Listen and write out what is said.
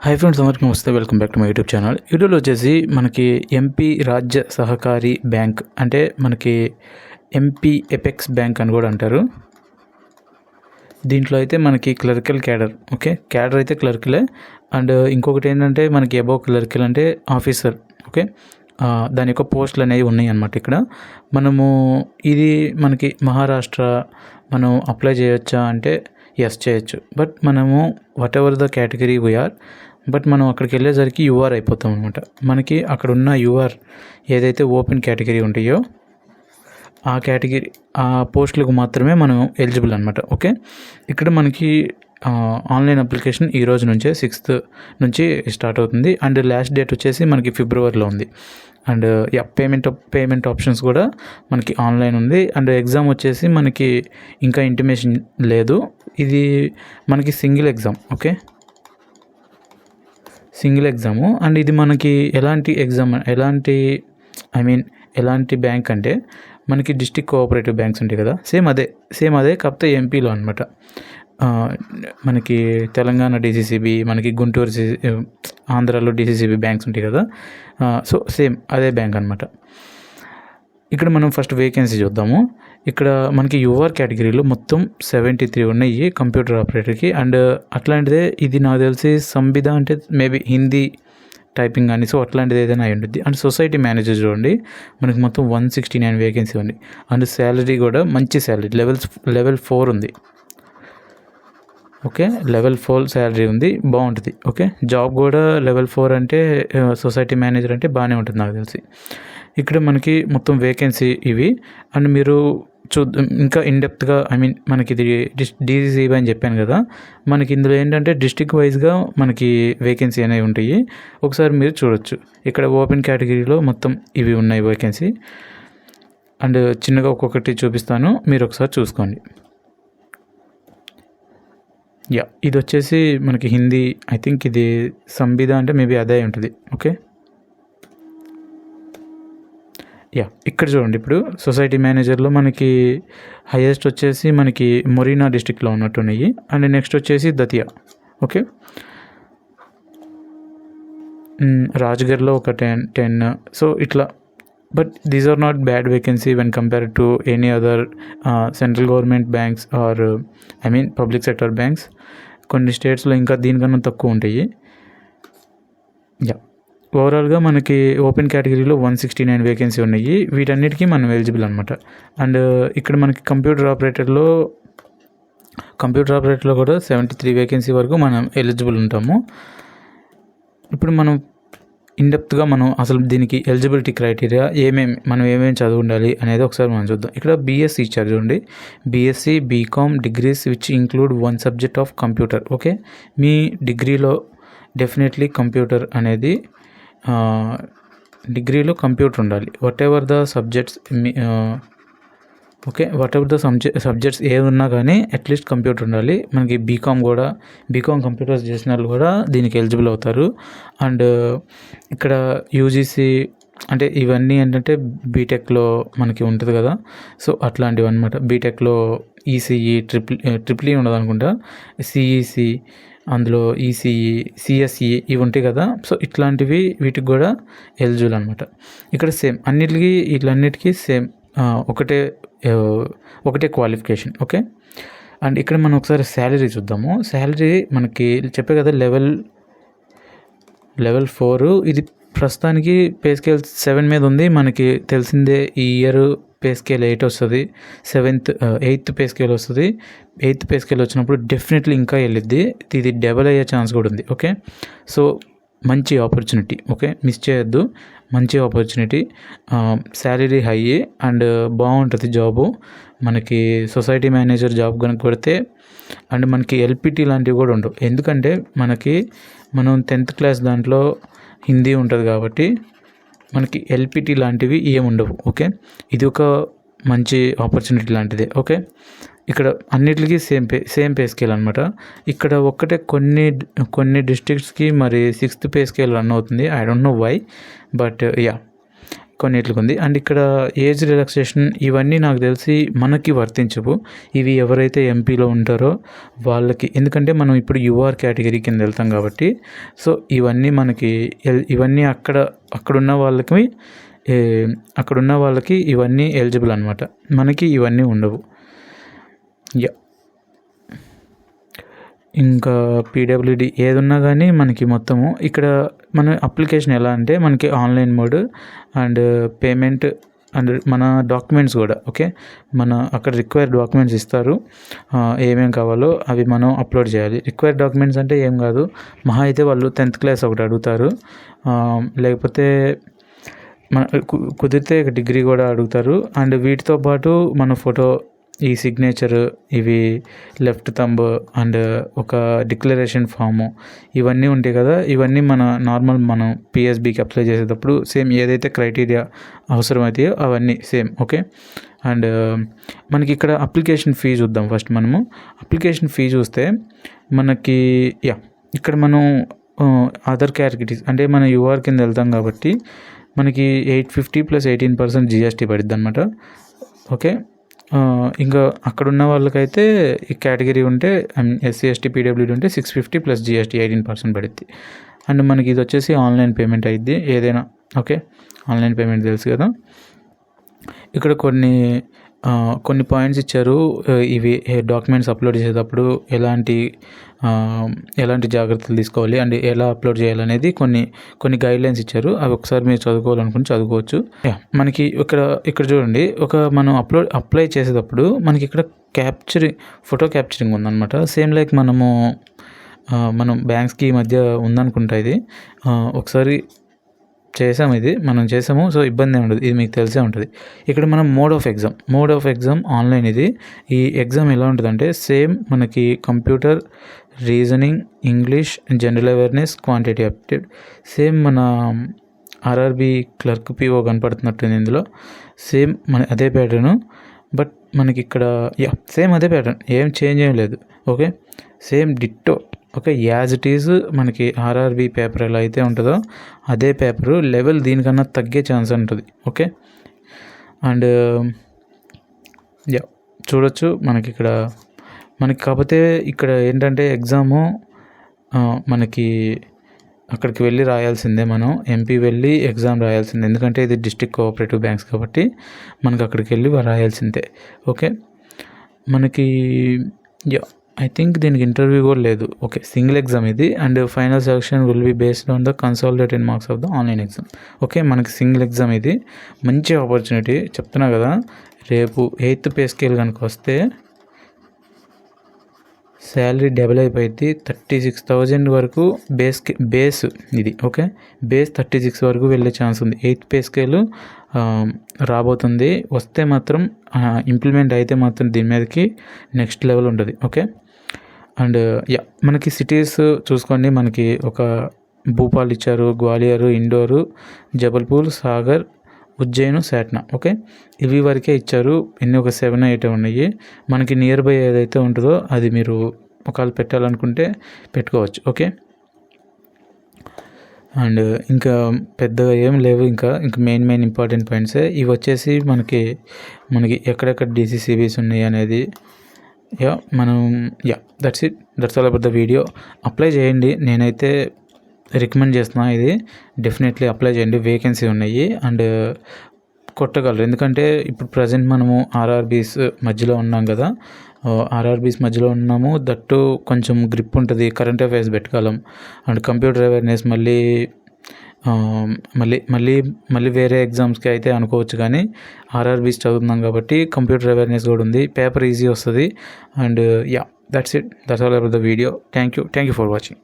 Hi friends, అందరికీ నమస్తే. Welcome back to my YouTube channel. వీడియోలో వచ్చేసి మనకి ఎంపీ రాజ్య సహకారి బ్యాంక్ అంటే మనకి ఎంపీ ఎపెక్స్ బ్యాంక్ అని కూడా అంటారు. దీంట్లో అయితే మనకి క్లరికల్ క్యాడర్, ఓకే, క్యాడర్ అయితే క్లరికలే. అండ్ ఇంకొకటి ఏంటంటే మనకి అబౌవ్ క్లరికల్ అంటే ఆఫీసర్, ఓకే. దాని యొక్క పోస్టులు అనేవి ఉన్నాయి అన్నమాట. ఇక్కడ మనము ఇది మనకి మహారాష్ట్ర మనం అప్లై చేయొచ్చా అంటే ఎస్ చేయొచ్చు. బట్ మనము whatever the category we are, but మనం అక్కడికి వెళ్ళేసరికి యూఆర్ అయిపోతాం అనమాట. మనకి అక్కడ ఉన్న యూఆర్ ఏదైతే ఓపెన్ కేటగిరీ ఉంటాయో ఆ కేటగిరీ ఆ పోస్టులకు మాత్రమే మనం ఎలిజిబుల్ అనమాట. ఓకే, ఇక్కడ మనకి ఆన్లైన్ అప్లికేషన్ ఈ రోజు నుంచే 6th నుంచి స్టార్ట్ అవుతుంది. అండ్ లాస్ట్ డేట్ వచ్చేసి మనకి ఫిబ్రవరిలో ఉంది. అండ్ పేమెంట్ ఆప్షన్స్ కూడా మనకి ఆన్లైన్ ఉంది. అండ్ ఎగ్జామ్ వచ్చేసి మనకి ఇంకా ఇంటిమేషన్ లేదు. ఇది మనకి single exam, okay, single exam. And ఇది మనకి ఎలాంటి ఎగ్జామ్, ఎలాంటి బ్యాంక్ అంటే మనకి డిస్ట్రిక్ట్ కోఆపరేటివ్ బ్యాంక్స్ ఉంటాయి కదా, సేమ్ అదే కాకపోతే ఎంపీలో అనమాట. మనకి తెలంగాణ డిసిసిబి, మనకి గుంటూరు ఆంధ్రాలో డిసిసిబి బ్యాంక్స్ ఉంటాయి కదా, సో సేమ్ అదే బ్యాంక్ అనమాట. ఇక్కడ మనం ఫస్ట్ వేకెన్సీ చూద్దాము. ఇక్కడ మనకి యూఆర్ కేటగిరీలో మొత్తం 73 ఉన్నాయి కంప్యూటర్ ఆపరేటర్కి. అండ్ అట్లాంటిదే ఇది నాకు తెలిసి సంవిధ అంటే మేబీ హిందీ టైపింగ్ కానీ, సో అట్లాంటిది ఏదైనా అయి ఉంటుంది. అండ్ సొసైటీ మేనేజర్ చూడండి, మనకి మొత్తం 169 వేకెన్సీ ఉంది. అండ్ శాలరీ కూడా మంచి శాలరీ, లెవెల్ 4 ఉంది, ఓకే, లెవెల్ 4 శాలరీ ఉంది, బాగుంటుంది. ఓకే, జాబ్ కూడా లెవెల్ 4 అంటే సొసైటీ మేనేజర్ అంటే బాగానే ఉంటుంది నాకు తెలిసి. ఇక్కడ మనకి మొత్తం వేకెన్సీ ఇవి. అండ్ మీరు ఇంకా ఇన్డెప్త్గా మనకి ఇది డిసిసిబి అని చెప్పాను కదా, మనకి ఇందులో ఏంటంటే డిస్ట్రిక్ట్ వైజ్గా మనకి వేకెన్సీ అనేవి ఉంటాయి. ఒకసారి మీరు చూడొచ్చు, ఇక్కడ ఓపెన్ కేటగిరీలో మొత్తం ఇవి ఉన్నాయి వేకెన్సీ. అండ్ చిన్నగా ఒక్కొక్కటి చూపిస్తాను, మీరు ఒకసారి చూసుకోండి. ఇది వచ్చేసి మనకి హిందీ, ఐ థింక్ ఇది సంవిధ అంటే మేబీ అదే ఉంటుంది. ఓకే, ఇక్కడ చూడండి, ఇప్పుడు సొసైటీ మేనేజర్లో మనకి హైయెస్ట్ వచ్చేసి మనకి మొరీనా డిస్ట్రిక్ట్లో ఉన్నట్టున్నాయి. అండ్ నెక్స్ట్ వచ్చేసి దతియా, ఓకే, రాజ్గర్లో ఒక 10. సో ఇట్లా, but these are not bad vacancy when compared to any other central government banks or public sector banks. కొన్ని స్టేట్స్లో ఇంకా దీనికన్నా తక్కువ ఉంటాయి. ఓవరాల్గా మనకి ఓపెన్ కేటగిరీలో 169 వేకెన్సీ ఉన్నాయి. వీటన్నిటికీ మనం ఎలిజిబుల్ అనమాట. అండ్ ఇక్కడ మనకి కంప్యూటర్ ఆపరేటర్లో కూడా 73 వేకెన్సీ వరకు మనం ఎలిజిబుల్ ఉంటాము. ఇప్పుడు మనం ఇన్డెప్త్గా మనం అసలు దీనికి ఎలిజిబిలిటీ క్రైటీరియా మనం ఏమేమి చదువు ఉండాలి అనేది ఒకసారి మనం చూద్దాం. ఇక్కడ బీఎస్సీ ఇచ్చారు చూడండి, BSc BCom degrees which include 1 subject of computer. Okay, మీ డిగ్రీలో డెఫినెట్లీ కంప్యూటర్ అనేది డిగ్రీలో కంప్యూటర్ ఉండాలి. Whatever the subjects subjects ఏది ఉన్నా కానీ అట్లీస్ట్ కంప్యూటర్ ఉండాలి. మనకి బీకామ్ కంప్యూటర్స్ చేసిన వాళ్ళు కూడా దీనికి ఎలిజిబుల్ అవుతారు. అండ్ ఇక్కడ యూజీసీ అంటే ఇవన్నీ ఏంటంటే బీటెక్లో మనకి ఉంటుంది కదా, సో అట్లాంటివి అనమాట. బీటెక్లో ఈసీఈ ట్రిపుల్ ఈ ఉండదు అనుకుంటా, సిఈసి, అందులో ఈసీఈ, సిఎస్ఈ ఇవి ఉంటాయి కదా, సో ఇట్లాంటివి వీటికి కూడా ఎలిజిబుల్ అనమాట. ఇక్కడ సేమ్ వీటిలన్నిటికీ సేమ్ ఒకటే క్వాలిఫికేషన్. ఓకే, అండ్ ఇక్కడ మనం ఒకసారి శాలరీ చూద్దాము. శాలరీ మనకి చెప్పే కదా లెవెల్ 4. ఇది ప్రస్తుతానికి పే స్కేల్ 7 మీద ఉంది. మనకి తెలిసిందే ఈ ఇయర్ పే స్కేల్ 8 వస్తుంది, 8th పే స్కేల్ వస్తుంది. 8th పే స్కేల్ వచ్చినప్పుడు డెఫినెట్లీ ఇంకా వెళ్ళిద్ది, ఇది డబల్ అయ్యే ఛాన్స్ కూడా ఉంది. ఓకే, సో మంచి ఆపర్చునిటీ, ఓకే, మిస్ చేయొద్దు, మంచి ఆపర్చునిటీ. శాలరీ హై అండ్ బాగుంటుంది జాబు. మనకి సొసైటీ మేనేజర్ జాబ్ కనుక కొడితే అండ్ మనకి ఎల్పిటి లాంటివి కూడా ఉండవు, ఎందుకంటే మనం 10th క్లాస్ దాంట్లో హిందీ ఉంటుంది కాబట్టి మనకి ఎల్పిటి లాంటివి ఏముండవు. ఓకే, ఇది ఒక మంచి ఆపర్చునిటీ లాంటిదే. ఓకే, ఇక్కడ అన్నిటికీ సేమ్ పే స్కేల్ అనమాట. ఇక్కడ ఒక్కటే కొన్ని డిస్ట్రిక్ట్స్కి మరి 6th పే స్కేల్ రన్ అవుతుంది. I don't know why, but కొన్నిట్లకి ఉంది. అండ్ ఇక్కడ ఏజ్ రిలాక్సేషన్ ఇవన్నీ నాకు తెలిసి మనకి వర్తించవు. ఇవి ఎవరైతే ఎంపీలో ఉంటారో వాళ్ళకి, ఎందుకంటే మనం ఇప్పుడు యూఆర్ కేటగిరీ కింద వెళ్తాం కాబట్టి. సో ఇవన్నీ మనకి ఇవన్నీ అక్కడున్న వాళ్ళకి ఇవన్నీ ఎలిజిబుల్ అనమాట. మనకి ఇవన్నీ ఉండవు. ఇంకా పీడబ్ల్యూడి ఏదున్నా కానీ మనకి మొత్తము ఇక్కడ మన అప్లికేషన్ ఎలా అంటే మనకి online mode and payment and మన డాక్యుమెంట్స్ కూడా ఓకే. మన అక్కడ రిక్వైర్డ్ డాక్యుమెంట్స్ ఇస్తారు, ఏమేం కావాలో అవి మనం అప్లోడ్ చేయాలి. రిక్వైర్డ్ డాక్యుమెంట్స్ అంటే ఏం కాదు, మహా అయితే వాళ్ళు 10th క్లాస్ ఒకటి అడుగుతారు, లేకపోతే మన కుదిరితే డిగ్రీ కూడా అడుగుతారు. అండ్ వీటితో పాటు మన ఫోటో, ఈ సిగ్నేచర్, ఇవి లెఫ్ట్ థంబ్ అండ్ ఒక డిక్లరేషన్ ఫాము ఇవన్నీ ఉంటాయి కదా. ఇవన్నీ మనం పిఎస్బికి అప్లై చేసేటప్పుడు సేమ్ ఏదైతే క్రైటీరియా అవసరమవుతాయో అవన్నీ సేమ్ ఓకే. అండ్ మనకి ఇక్కడ అప్లికేషన్ ఫీ చూద్దాం. ఫస్ట్ మనము అప్లికేషన్ ఫీ చూస్తే మనకి ఇక్కడ మనం అదర్ కేటగిరీస్ అంటే మన యూఆర్ కింద వెళ్తాం కాబట్టి మనకి 850 + 18% జిఎస్టీ పడుద్ది అనమాట ఓకే. ఇంకా అక్కడున్న వాళ్ళకైతే ఈ కేటగిరీ ఉంటే ఎస్సీ ఎస్టీ పీడబ్ల్యూడీ ఉంటే 650 + జిఎస్టీ 18% పడుద్ది. అండ్ మనకి ఇది వచ్చేసి ఆన్లైన్ పేమెంట్ అయ్యిద్ది ఏదైనా ఓకే. ఆన్లైన్ పేమెంట్ తెలుసు కదా. ఇక్కడ కొన్ని పాయింట్స్ ఇచ్చారు. ఇవి డాక్యుమెంట్స్ అప్లోడ్ చేసేటప్పుడు ఎలాంటి జాగ్రత్తలు తీసుకోవాలి అండ్ ఎలా అప్లోడ్ చేయాలనేది కొన్ని గైడ్లైన్స్ ఇచ్చారు. అవి ఒకసారి మీరు చదువుకోవాలనుకుని చదువుకోవచ్చు. మనకి ఇక్కడ చూడండి, మనం అప్లై చేసేటప్పుడు మనకి ఇక్కడ ఫోటో క్యాప్చరింగ్ ఉందన్నమాట. సేమ్ లైక్ మనం బ్యాంక్స్కి మధ్య ఉందనుకుంటా. ఇది ఒకసారి మనం చేసాము. సో ఇబ్బంది ఉండదు, ఇది మీకు తెలిసే ఉంటుంది. ఇక్కడ మనం మోడ్ ఆఫ్ ఎగ్జామ్ ఆన్లైన్. ఈ ఎగ్జామ్ ఎలా ఉంటుందంటే సేమ్ మనకి computer, reasoning, English, general awareness, quantity aptitude same మన ఆర్ఆర్బి క్లర్క్ పిఓ కనపడుతున్నట్టుంది ఇందులో. సేమ్ అదే ప్యాటర్ను, బట్ మనకి ఇక్కడ సేమ్ అదే ప్యాటర్న్, ఏం చేంజ్ ఏం లేదు okay. Same ditto okay, as it is మనకి ఆర్ఆర్బి పేపర్ ఎలా అయితే ఉంటుందో అదే పేపరు, లెవెల్ దీనికన్నా తగ్గే ఛాన్స్ ఉంటుంది ఓకే. అండ్ చూడొచ్చు మనకి కాకపోతే ఇక్కడ ఏంటంటే ఎగ్జాము మనకి అక్కడికి వెళ్ళి రాయాల్సిందే, మనం ఎంపీ వెళ్ళి ఎగ్జామ్ రాయాల్సిందే. ఎందుకంటే ఇది డిస్ట్రిక్ట్ కోఆపరేటివ్ బ్యాంక్స్ కాబట్టి మనకి అక్కడికి వెళ్ళి రాయాల్సిందే ఓకే. మనకి ఐ థింక్ దీనికి ఇంటర్వ్యూ కూడా లేదు ఓకే. సింగిల్ ఎగ్జామ్ ఇది. And final selection will be based on the consolidated marks of the online exam okay. మనకి సింగిల్ ఎగ్జామ్ ఇది. మంచి ఆపర్చునిటీ చెప్తున్నా కదా. రేపు 8th పే స్కేల్ కనుక వస్తే శాలరీ డబుల్ అయిపోయింది. 36,000 వరకు బేస్ ఇది ఓకే. బేస్ 36 వరకు వెళ్ళే ఛాన్స్ ఉంది. 8th పే స్కేల్ రాబోతుంది. వస్తే మాత్రం ఇంప్లిమెంట్ అయితే మాత్రం దీని మీదకి నెక్స్ట్ లెవెల్ ఉంటుంది ఓకే. అండ్ మనకి సిటీస్ చూసుకోండి. మనకి ఒక భూపాల్ ఇచ్చారు, గ్వాలియర్, ఇండోరు, జబల్పూర్, సాగర్, ఉజ్జయిన్, సాట్నా ఓకే. ఇవి వరకే ఇచ్చారు. ఒక 7-8 ఉన్నాయి. మనకి నియర్ బై ఏదైతే ఉంటుందో అది మీరు ఒకవేళ పెట్టాలనుకుంటే పెట్టుకోవచ్చు ఓకే. అండ్ ఇంకా పెద్దగా ఏం లేవు. ఇంకా మెయిన్ ఇంపార్టెంట్ పాయింట్సే ఇవి వచ్చేసి మనకి ఎక్కడెక్కడ డీసీసీబీస్ ఉన్నాయి అనేది that's all about the video. Apply చేయండి, నేనైతే రికమెండ్ చేస్తున్నా. ఇది డెఫినెట్లీ అప్లై చేయండి. వేకెన్సీ ఉన్నాయి అండ్ కొట్టగలరు. ఎందుకంటే ఇప్పుడు ప్రజెంట్ మనము ఆర్ఆర్బీస్ మధ్యలో ఉన్నాం కదా. ఆర్ఆర్బీస్ మధ్యలో ఉన్నాము. దట్టు కొంచెం గ్రిప్ ఉంటుంది. కరెంట్ అఫైర్స్ పెట్టగలం అండ్ కంప్యూటర్ అవేర్నెస్ మళ్ళీ వేరే ఎగ్జామ్స్కి అయితే అనుకోవచ్చు. కానీ ఆర్ఆర్బీస్ చదువుతున్నాం కాబట్టి కంప్యూటర్ అవేర్నెస్ కూడా ఉంది. పేపర్ ఈజీ వస్తుంది. And that's all about the video. Thank you for watching.